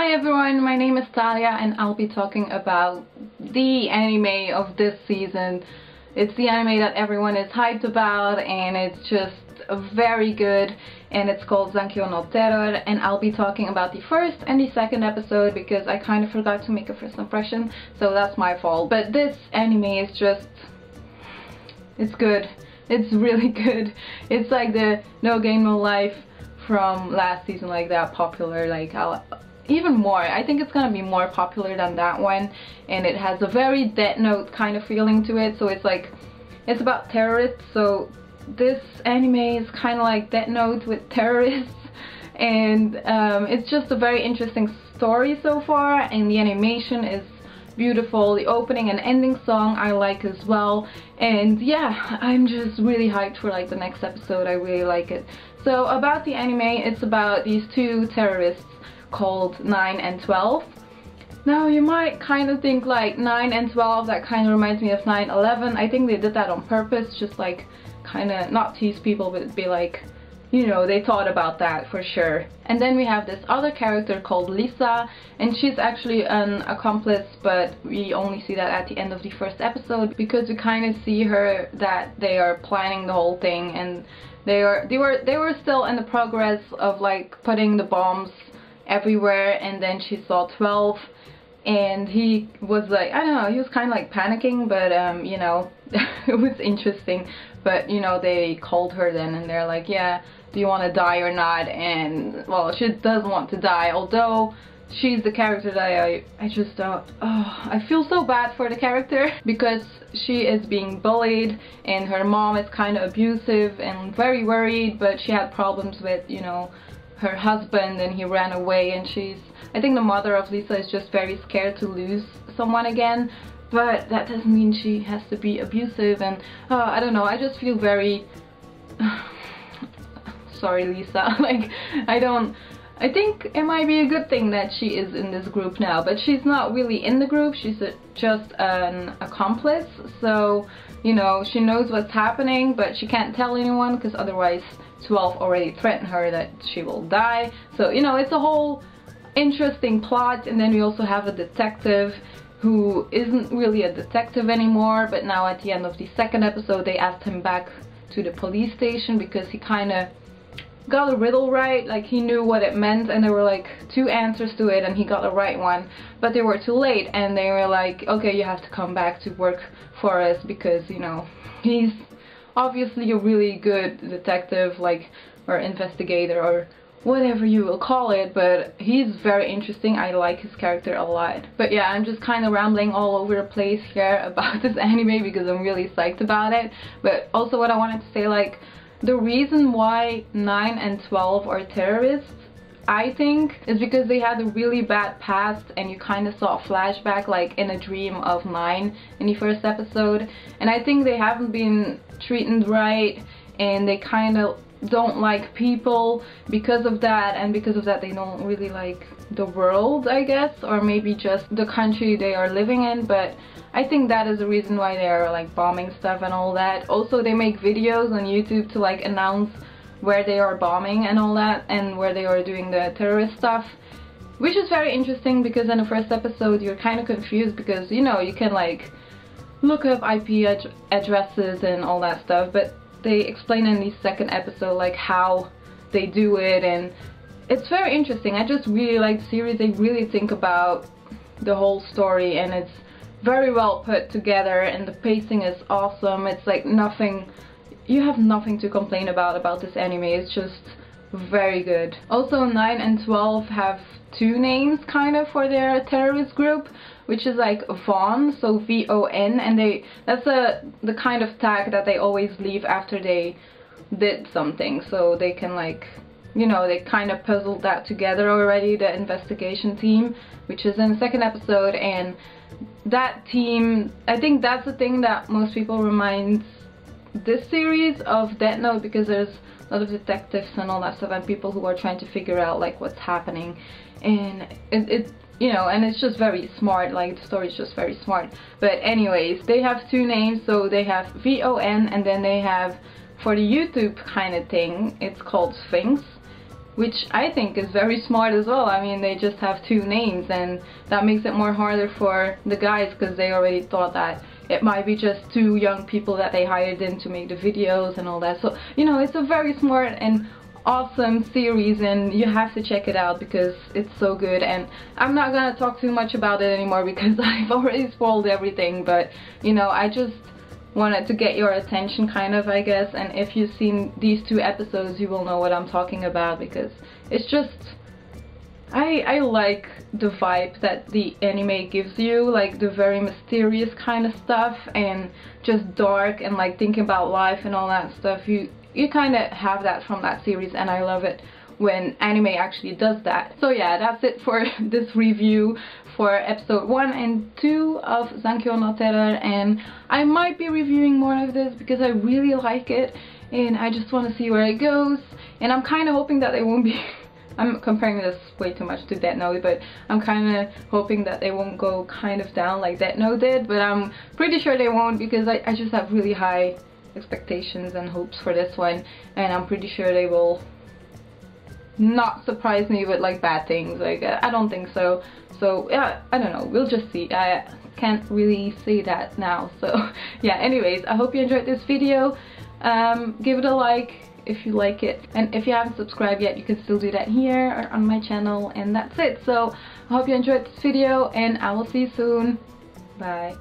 Hi everyone, my name is Thalia and I'll be talking about the anime of this season. It's the anime that everyone is hyped about and it's just very good, and it's called Zankyou no Terror, and I'll be talking about the first and the second episode because I kind of forgot to make a first impression, so that's my fault. But this anime is just, it's good. It's really good. It's like the No Game No Life from last season, like that popular, like even more. I think it's gonna be more popular than that one, and it has a very Death Note kind of feeling to it. So it's like, it's about terrorists, so this anime is kind of like Death Note with terrorists, and it's just a very interesting story so far, and the animation is beautiful. The opening and ending song I like as well, and yeah, I'm just really hyped for like the next episode. I really like it. So about the anime, it's about these two terrorists called 9 and 12. Now you might kind of think like 9 and 12, that kind of reminds me of 9/11. I think they did that on purpose, just like kind of not tease people, but be like, you know, they thought about that for sure. And then we have this other character called Lisa, and she's actually an accomplice, but we only see that at the end of the first episode because we kind of see her that they are planning the whole thing, and they were still in the progress of like putting the bombs everywhere, and then she saw 12 and he was like, I don't know, he was kind of like panicking, but you know, it was interesting. But you know, they called her then and they're like, yeah, do you want to die or not? And well, she does want to die, although she's the character that I just don't, I feel so bad for the character because she is being bullied and her mom is kind of abusive and very worried, but she had problems with, you know, her husband, and he ran away, and I think the mother of Lisa is just very scared to lose someone again, but that doesn't mean she has to be abusive, and I don't know, I just feel very sorry Lisa, like I think it might be a good thing that she is in this group now, but she's not really in the group, she's just an accomplice, so you know, she knows what's happening, but she can't tell anyone because otherwise 12 already threatened her that she will die. So you know, it's a whole interesting plot. And then we also have a detective who isn't really a detective anymore, but now at the end of the second episode they asked him back to the police station because he kind of got a riddle right, like he knew what it meant, and there were like two answers to it and he got the right one, but they were too late, and they were like, okay, you have to come back to work for us because, you know, he's obviously a really good detective, like, or investigator, or whatever you will call it, but he's very interesting. I like his character a lot. But yeah, I'm just kind of rambling all over the place here about this anime because I'm really psyched about it. But also what I wanted to say, like, the reason why 9 and 12 are terrorists, I think, is because they had a really bad past, and you kind of saw a flashback like in a dream of 9 in the first episode, and I think they haven't been treated right, and they kind of don't like people because of that, and because of that they don't really like the world, I guess, or maybe just the country they are living in. But I think that is the reason why they are like bombing stuff and all that. Also, they make videos on YouTube to like announce where they are bombing and all that, and where they are doing the terrorist stuff, which is very interesting because in the first episode you're kind of confused because, you know, you can like look up IP addresses and all that stuff, but they explain in the second episode like how they do it, and it's very interesting. I just really like the series. They really think about the whole story, and it's very well put together, and the pacing is awesome. It's like nothing, you have nothing to complain about this anime. It's just very good. Also, 9 and 12 have two names kind of for their terrorist group, which is like Von, so V-O-N, and that's the kind of tag that they always leave after they did something, so they can, like, you know, they kind of puzzled that together already, the investigation team, which is in the second episode. And that team, I think that's the thing that most people reminds this series of Death Note, because there's a lot of detectives and all that stuff, and people who are trying to figure out like what's happening, and it you know, and it's just very smart, like the story is just very smart. But anyways, they have two names, so they have VON, and then they have, for the YouTube kind of thing, it's called Sphinx. which I think is very smart as well. I mean, they just have 2 names, and that makes it more harder for the guys because they already thought that it might be just 2 young people that they hired in to make the videos and all that. So, you know, it's a very smart and awesome series, and you have to check it out because it's so good. And I'm not gonna talk too much about it anymore because I've already spoiled everything, but you know, I just wanted to get your attention kind of, I guess. And if you've seen these 2 episodes, you will know what I'm talking about, because it's just, I like the vibe that the anime gives you, like the very mysterious kind of stuff and just dark and like thinking about life and all that stuff. You kind of have that from that series, and I love it when anime actually does that. So yeah, that's it for this review for episode 1 and 2 of Zankyou no Terror, and I might be reviewing more of this because I really like it and I just want to see where it goes. And I'm kind of hoping that they won't be I'm comparing this way too much to Death Note, but I'm kind of hoping that they won't go kind of down like Death Note did, but I'm pretty sure they won't because I just have really high expectations and hopes for this one, and I'm pretty sure they will not surprise me with like bad things. Like I don't think so. So yeah, I don't know, we'll just see. I can't really say that now. So yeah, anyways, I hope you enjoyed this video. Give it a like if you like it, and if you haven't subscribed yet, you can still do that here or on my channel. And that's it. So I hope you enjoyed this video, and I will see you soon. Bye.